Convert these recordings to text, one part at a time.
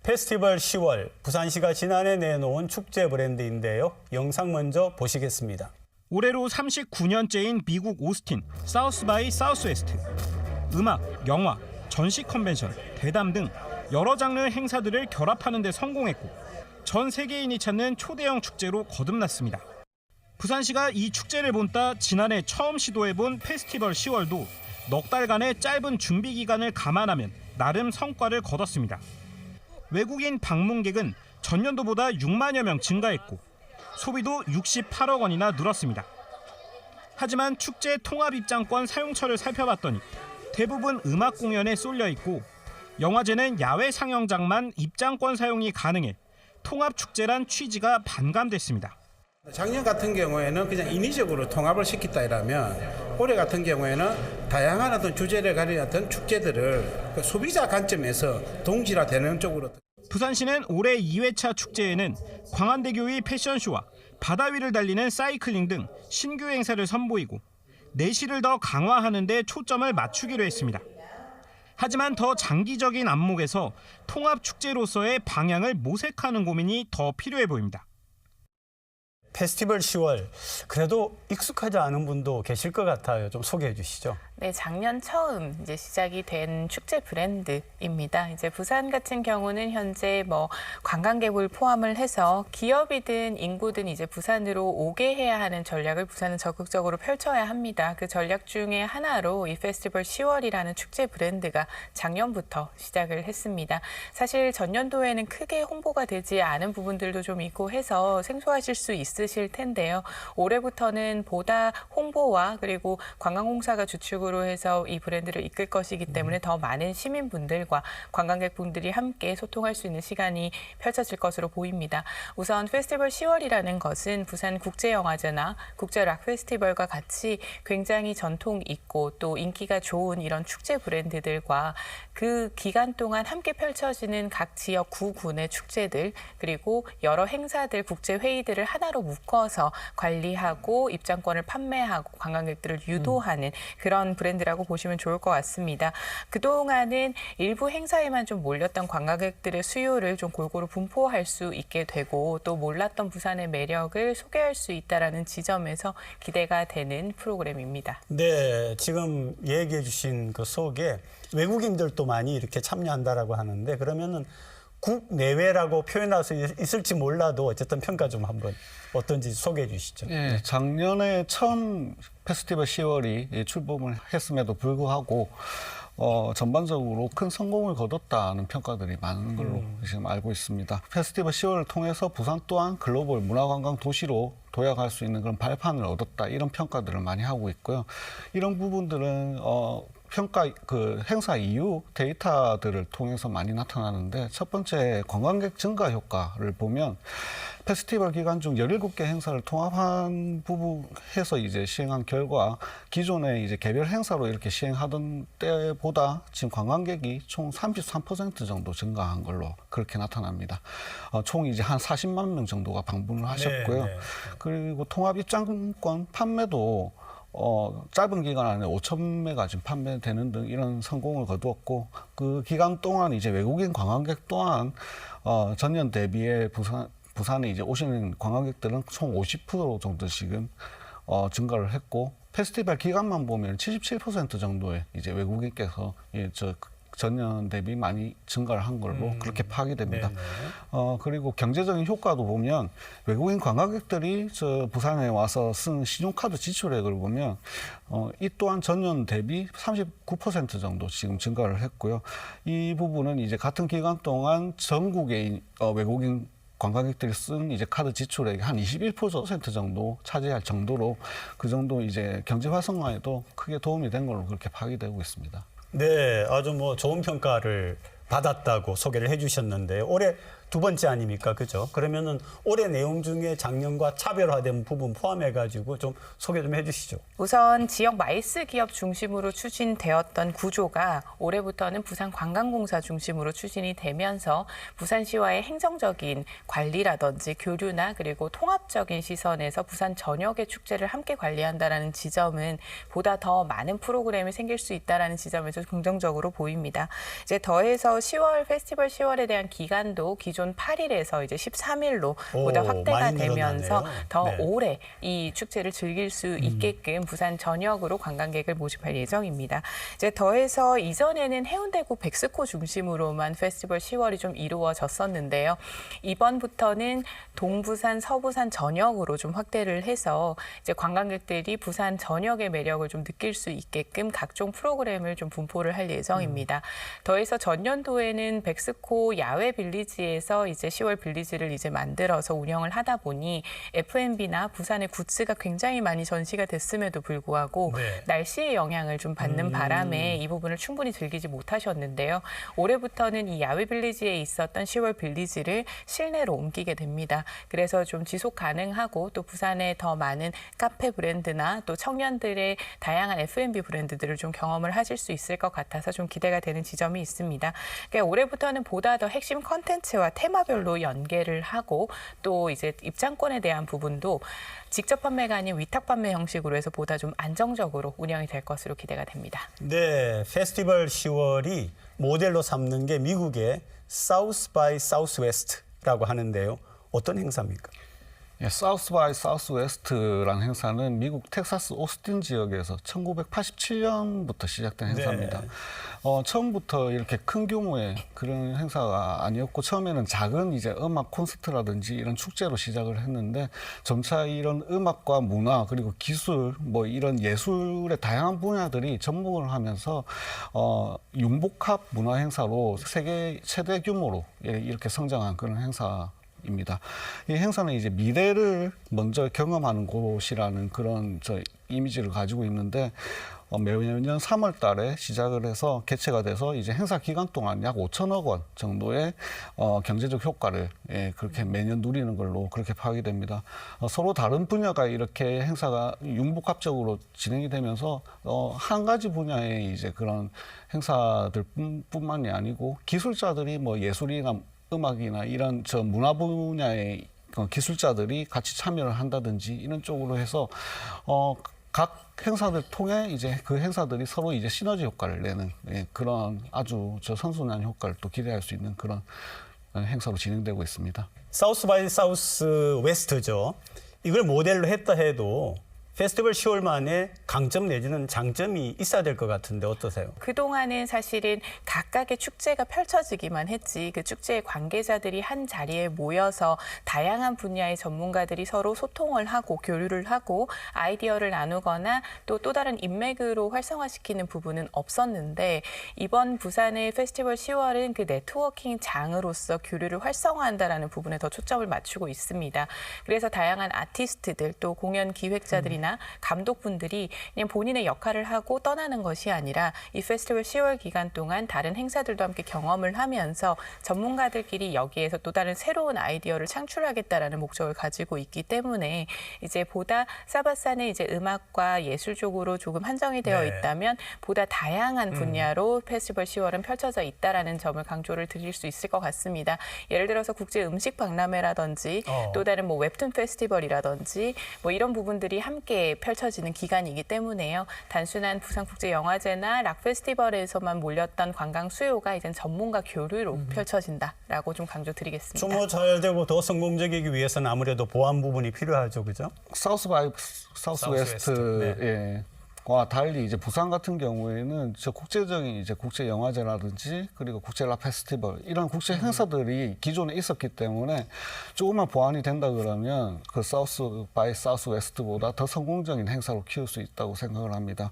페스티벌 10월, 부산시가 지난해 내놓은 축제 브랜드인데요. 영상 먼저 보시겠습니다. 올해로 39년째인 미국 오스틴 사우스 바이 사우스웨스트. 음악, 영화, 전시 컨벤션, 대담 등 여러 장르 행사들을 결합하는 데 성공했고 전 세계인이 찾는 초대형 축제로 거듭났습니다. 부산시가 이 축제를 본따 지난해 처음 시도해본 페스티벌 10월도 넉 달간의 짧은 준비 기간을 감안하면 나름 성과를 거뒀습니다. 외국인 방문객은 전년도보다 6만여 명 증가했고 소비도 68억 원이나 늘었습니다. 하지만 축제 통합 입장권 사용처를 살펴봤더니 대부분 음악 공연에 쏠려 있고 영화제는 야외 상영장만 입장권 사용이 가능해 통합 축제란 취지가 반감됐습니다. 작년 같은 경우에는 그냥 인위적으로 통합을 시켰다 이라면 올해 같은 경우에는 다양한 어떤 주제를 가린 어떤 축제들을 소비자 관점에서 동질화되는 쪽으로. 부산시는 올해 2회차 축제에는 광안대교의 패션쇼와 바다 위를 달리는 사이클링 등 신규 행사를 선보이고 내실을 더 강화하는 데 초점을 맞추기로 했습니다. 하지만 더 장기적인 안목에서 통합 축제로서의 방향을 모색하는 고민이 더 필요해 보입니다. 페스티벌 10월, 그래도 익숙하지 않은 분도 계실 것 같아요. 좀 소개해 주시죠. 네, 작년 처음 이제 시작이 된 축제 브랜드입니다. 이제 부산 같은 경우는 현재 관광객을 포함을 해서 기업이든 인구든 이제 부산으로 오게 해야 하는 전략을 부산은 적극적으로 펼쳐야 합니다. 그 전략 중에 하나로 이 페스티벌 10월이라는 축제 브랜드가 작년부터 시작을 했습니다. 사실 전년도에는 크게 홍보가 되지 않은 부분들도 좀 있고 해서 생소하실 수 있으실 텐데요. 올해부터는 보다 홍보와 그리고 관광공사가 주축으로 해서 이 브랜드를 이끌 것이기 때문에 더 많은 시민분들과 관광객분들이 함께 소통할 수 있는 시간이 펼쳐질 것으로 보입니다. 우선 페스티벌 10월이라는 것은 부산 국제영화제나 국제락 페스티벌과 같이 굉장히 전통 있고 또 인기가 좋은 이런 축제 브랜드들과 그 기간 동안 함께 펼쳐지는 각 지역 구군의 축제들 그리고 여러 행사들, 국제회의들을 하나로 묶어서 관리하고 입장권을 판매하고 관광객들을 유도하는 그런 브랜드라고 보시면 좋을 것 같습니다. 그동안은 일부 행사에만 좀 몰렸던 관광객들의 수요를 좀 골고루 분포할 수 있게 되고 또 몰랐던 부산의 매력을 소개할 수 있다는 지점에서 기대가 되는 프로그램입니다. 네, 지금 얘기해 주신 그 속에 외국인들도 많이 이렇게 참여한다라고 하는데 그러면은 국내외라고 표현할 수 있을지 몰라도 어쨌든 평가 좀 한번 어떤지 소개해 주시죠. 네, 작년에 처음 페스티벌 10월이 출범을 했음에도 불구하고 전반적으로 큰 성공을 거뒀다는 평가들이 많은 걸로 지금 알고 있습니다. 페스티벌 10월을 통해서 부산 또한 글로벌 문화관광 도시로 도약할 수 있는 그런 발판을 얻었다 이런 평가들을 많이 하고 있고요. 이런 부분들은 평가 행사 이후 데이터들을 통해서 많이 나타나는데 첫 번째 관광객 증가 효과를 보면 페스티벌 기간 중 17개 행사를 통합한 부분에서 이제 시행한 결과 기존에 이제 개별 행사로 이렇게 시행하던 때보다 지금 관광객이 총 33% 정도 증가한 걸로 그렇게 나타납니다. 총 이제 한 40만 명 정도가 방문을 하셨고요. 네. 그리고 통합 입장권 판매도 짧은 기간 안에 5,000매가 지금 판매되는 등 이런 성공을 거두었고 그 기간 동안 이제 외국인 관광객 또한 전년 대비해 부산에 이제 오시는 관광객들은 총 50% 정도 지금 증가를 했고 페스티벌 기간만 보면 77% 정도의 이제 외국인께서 전년 대비 많이 증가를 한 걸로 그렇게 파악이 됩니다. 그리고 경제적인 효과도 보면 외국인 관광객들이 부산에 와서 쓴 신용카드 지출액을 보면 이 또한 전년 대비 39% 정도 지금 증가를 했고요. 이 부분은 이제 같은 기간 동안 전국의 외국인 관광객들이 쓴 이제 카드 지출액이 한 21% 정도 차지할 정도로 그 정도 이제 경제 활성화에도 크게 도움이 된 걸로 그렇게 파악이 되고 있습니다. 네, 아주 좋은 평가를 받았다고 소개를 해주셨는데 올해 두 번째 아닙니까? 그죠? 그러면은 올해 내용 중에 작년과 차별화된 부분 포함해가지고 좀 소개 좀 해주시죠. 우선 지역 마이스 기업 중심으로 추진되었던 구조가 올해부터는 부산 관광공사 중심으로 추진이 되면서 부산시와의 행정적인 관리라든지 교류나 그리고 통합적인 시선에서 부산 전역의 축제를 함께 관리한다라는 지점은 보다 더 많은 프로그램이 생길 수 있다라는 지점에서 긍정적으로 보입니다. 이제 더해서 10월 페스티벌 10월에 대한 기간도 기존 8일에서 이제 13일로 보다 확대가 많이 되면서 늘어나네요. 더 네. 오래 이 축제를 즐길 수 있게끔 부산 전역으로 관광객을 모집할 예정입니다. 이제 더해서 이전에는 해운대구 백스코 중심으로만 페스티벌 10월이 좀 이루어졌었는데요. 이번부터는 동부산, 서부산 전역으로 좀 확대를 해서 이제 관광객들이 부산 전역의 매력을 좀 느낄 수 있게끔 각종 프로그램을 좀 분포를 할 예정입니다. 더해서 전년도에는 백스코 야외 빌리지에서 이제 10월 빌리지를 이제 만들어서 운영을 하다 보니 F&B나 부산의 굿즈가 굉장히 많이 전시가 됐음에도 불구하고 네. 날씨의 영향을 좀 받는 바람에 이 부분을 충분히 즐기지 못하셨는데요. 올해부터는 이 야외 빌리지에 있었던 10월 빌리지를 실내로 옮기게 됩니다. 그래서 좀 지속 가능하고 또 부산에 더 많은 카페 브랜드나 또 청년들의 다양한 F&B 브랜드들을 좀 경험을 하실 수 있을 것 같아서 좀 기대가 되는 지점이 있습니다. 그러니까 올해부터는 보다 더 핵심 컨텐츠와 테마별로 연계를 하고 또 이제 입장권에 대한 부분도 직접 판매가 아닌 위탁 판매 형식으로 해서 보다 좀 안정적으로 운영이 될 것으로 기대가 됩니다. 네, 페스티벌 10월이 모델로 삼는 게 미국의 사우스 바이 사우스 웨스트라고 하는데요. 어떤 행사입니까? 예, 사우스 바이 사우스 웨스트라는 행사는 미국 텍사스 오스틴 지역에서 1987년부터 시작된 행사입니다. 네. 처음부터 이렇게 큰 규모의 그런 행사가 아니었고 처음에는 작은 이제 음악 콘서트라든지 이런 축제로 시작을 했는데 점차 이런 음악과 문화 그리고 기술 뭐 이런 예술의 다양한 분야들이 접목을 하면서 융복합 문화 행사로 세계 최대 규모로 이렇게 성장한 그런 행사. 입니다. 이 행사는 이제 미래를 먼저 경험하는 곳이라는 그런 이미지를 가지고 있는데 매년 3월 달에 시작을 해서 개최가 돼서 이제 행사 기간 동안 약 5천억 원 정도의 경제적 효과를 그렇게 매년 누리는 걸로 그렇게 파악이 됩니다. 서로 다른 분야가 이렇게 행사가 융복합적으로 진행이 되면서 한 가지 분야의 이제 그런 행사들뿐만이 아니고 기술자들이 뭐 예술이나 음악이나 이런 문화 분야의 기술자들이 같이 참여를 한다든지 이런 쪽으로 해서 각 행사들 통해 이제 그 행사들이 서로 이제 시너지 효과를 내는 그런 아주 선순환 효과를 또 기대할 수 있는 그런 행사로 진행되고 있습니다. 사우스 바이 사우스 웨스트죠. 이걸 모델로 했다 해도 페스티벌 10월만에 강점 내지는 장점이 있어야 될 것 같은데 어떠세요? 그동안은 사실은 각각의 축제가 펼쳐지기만 했지 그 축제의 관계자들이 한 자리에 모여서 다양한 분야의 전문가들이 서로 소통을 하고 교류를 하고 아이디어를 나누거나 또 다른 인맥으로 활성화시키는 부분은 없었는데 이번 부산의 페스티벌 10월은 그 네트워킹 장으로서 교류를 활성화한다라는 부분에 더 초점을 맞추고 있습니다. 그래서 다양한 아티스트들 또 공연 기획자들이나 감독분들이 그냥 본인의 역할을 하고 떠나는 것이 아니라 이 페스티벌 10월 기간 동안 다른 행사들도 함께 경험을 하면서 전문가들끼리 여기에서 또 다른 새로운 아이디어를 창출하겠다라는 목적을 가지고 있기 때문에 이제 보다 사바산의 이제 음악과 예술 쪽으로 조금 한정이 되어 있다면 보다 다양한 분야로 페스티벌 10월은 펼쳐져 있다라는 점을 강조를 드릴 수 있을 것 같습니다. 예를 들어서 국제 음식 박람회라든지 또 다른 뭐 웹툰 페스티벌이라든지 뭐 이런 부분들이 함께 펼쳐지는 기간이기 때문에요. 단순한 부산국제영화제나 락 페스티벌에서만 몰렸던 관광 수요가 이젠 전문가 교류로 펼쳐진다라고 좀 강조드리겠습니다. 좀 잘 되고 더 성공적이기 위해서는 아무래도 보완 부분이 필요하죠, 그죠? 사우스 바이 사우스 웨스트 네. 와 달리 이제 부산 같은 경우에는 국제적인 이제 국제 영화제라든지 그리고 국제 락 페스티벌 이런 국제 행사들이 기존에 있었기 때문에 조금만 보완이 된다 그러면 그 사우스 바이 사우스 웨스트보다 더 성공적인 행사로 키울 수 있다고 생각을 합니다.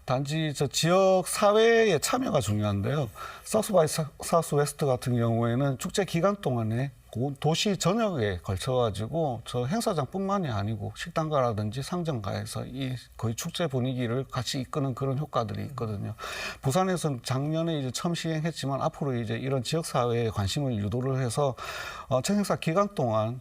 단지 지역 사회의 참여가 중요한데요. 사우스 바이 사우스 웨스트 같은 경우에는 축제 기간 동안에 도시 전역에 걸쳐가지고 저 행사장뿐만이 아니고 식당가라든지 상점가에서 이 거의 축제 분위기를 같이 이끄는 그런 효과들이 있거든요. 부산에서는 작년에 이제 처음 시행했지만 앞으로 이제 이런 지역 사회에 관심을 유도를 해서 행사 기간 동안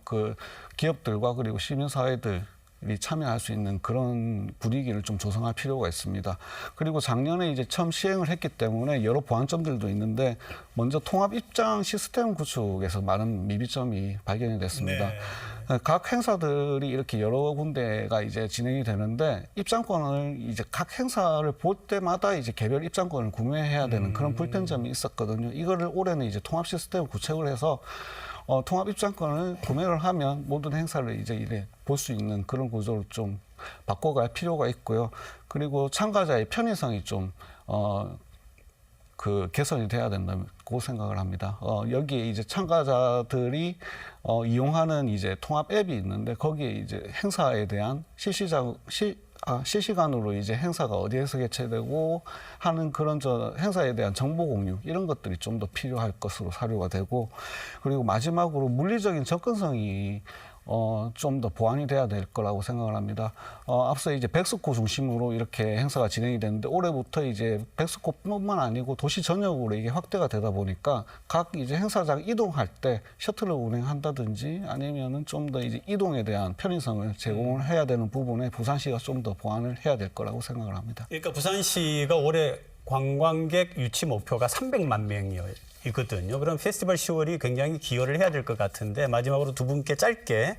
그 기업들과 그리고 시민 사회들 이 참여할 수 있는 그런 분위기를 좀 조성할 필요가 있습니다. 그리고 작년에 이제 처음 시행을 했기 때문에 여러 보완점들도 있는데 먼저 통합 입장 시스템 구축에서 많은 미비점이 발견이 됐습니다. 네. 각 행사들이 이렇게 여러 군데가 이제 진행이 되는데 입장권을 이제 각 행사를 볼 때마다 이제 개별 입장권을 구매해야 되는 그런 불편점이 있었거든요. 이거를 올해는 이제 통합 시스템을 구축을 해서 통합 입장권을 구매를 하면 모든 행사를 이제 이래 볼 수 있는 그런 구조를 좀 바꿔갈 필요가 있고요. 그리고 참가자의 편의성이 좀 그 개선이 돼야 된다고 생각을 합니다. 여기에 이제 참가자들이 이용하는 이제 통합 앱이 있는데 거기에 이제 행사에 대한 실시간으로 이제 행사가 어디에서 개최되고 하는 그런 행사에 대한 정보 공유 이런 것들이 좀 더 필요할 것으로 사료가 되고 그리고 마지막으로 물리적인 접근성이 좀 더 보완이 돼야 될 거라고 생각을 합니다. 앞서 이제 백스코 중심으로 이렇게 행사가 진행이 됐는데 올해부터 이제 백스코뿐만 아니고 도시 전역으로 이게 확대가 되다 보니까 각 이제 행사장 이동할 때 셔틀을 운행한다든지 아니면은 좀 더 이제 이동에 대한 편의성을 제공을 해야 되는 부분에 부산시가 좀 더 보완을 해야 될 거라고 생각을 합니다. 그러니까 부산시가 올해 관광객 유치 목표가 300만 명이거든요. 그럼 페스티벌 10월이 굉장히 기여를 해야 될 것 같은데 마지막으로 두 분께 짧게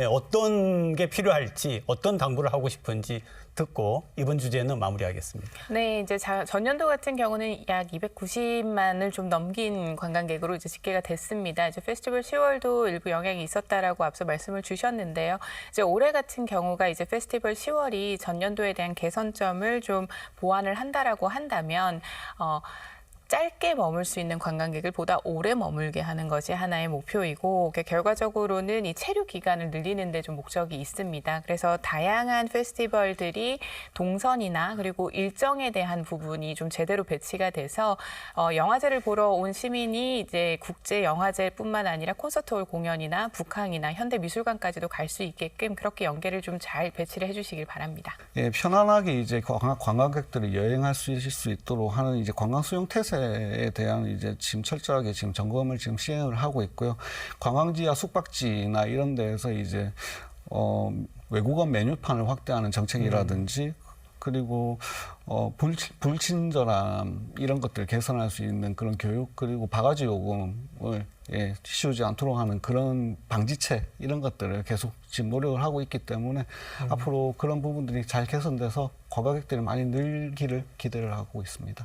어떤 게 필요할지 어떤 당부를 하고 싶은지 듣고 이번 주제는 마무리하겠습니다. 네, 이제 전년도 같은 경우는 약 290만을 좀 넘긴 관광객으로 이제 집계가 됐습니다. 이제 페스티벌 10월도 일부 영향이 있었다라고 앞서 말씀을 주셨는데요. 이제 올해 같은 경우가 이제 페스티벌 10월이 전년도에 대한 개선점을 좀 보완을 한다라고 한다면 짧게 머물 수 있는 관광객을 보다 오래 머물게 하는 것이 하나의 목표이고 결과적으로는 이 체류 기간을 늘리는 데 좀 목적이 있습니다. 그래서 다양한 페스티벌들이 동선이나 그리고 일정에 대한 부분이 좀 제대로 배치가 돼서 영화제를 보러 온 시민이 이제 국제 영화제뿐만 아니라 콘서트홀 공연이나 북항이나 현대미술관까지도 갈 수 있게끔 그렇게 연계를 좀 잘 배치를 해주시길 바랍니다. 예, 편안하게 이제 관광객들이 여행할 수 있을 수 있도록 하는 이제 관광 수용 태세에 대한 이제 지금 철저하게 지금 점검을 지금 시행을 하고 있고요. 관광지와 숙박지나 이런 데에서 이제 외국어 메뉴판을 확대하는 정책이라든지 그리고 불친절함 이런 것들을 개선할 수 있는 그런 교육 그리고 바가지 요금을 씌우지 않도록 하는 그런 방지책 이런 것들을 계속 지금 노력을 하고 있기 때문에 앞으로 그런 부분들이 잘 개선돼서 관광객들이 많이 늘기를 기대를 하고 있습니다.